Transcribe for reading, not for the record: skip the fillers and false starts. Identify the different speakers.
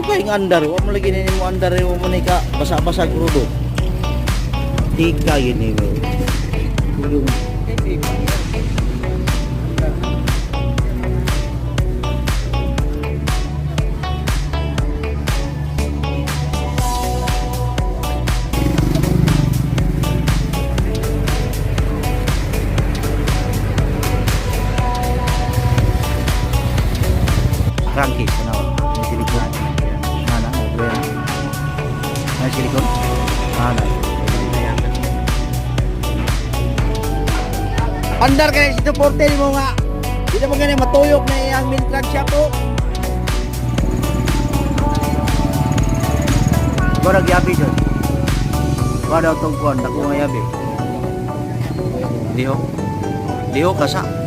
Speaker 1: kaing andar, wa mo lagi ni mo andar mo ni ka basa-basa krudo. Tika gini mo. Cranky, ano? May silikon. Mana, over yan. May silikon? Mana. Andar ka na si supporter mo nga. Dito mo ganyan matuyok na iyang mintrag siya po. Gua nagyabi doon. Gua daw itong kuwan, naku nga yabi. Diho. Diho kasa.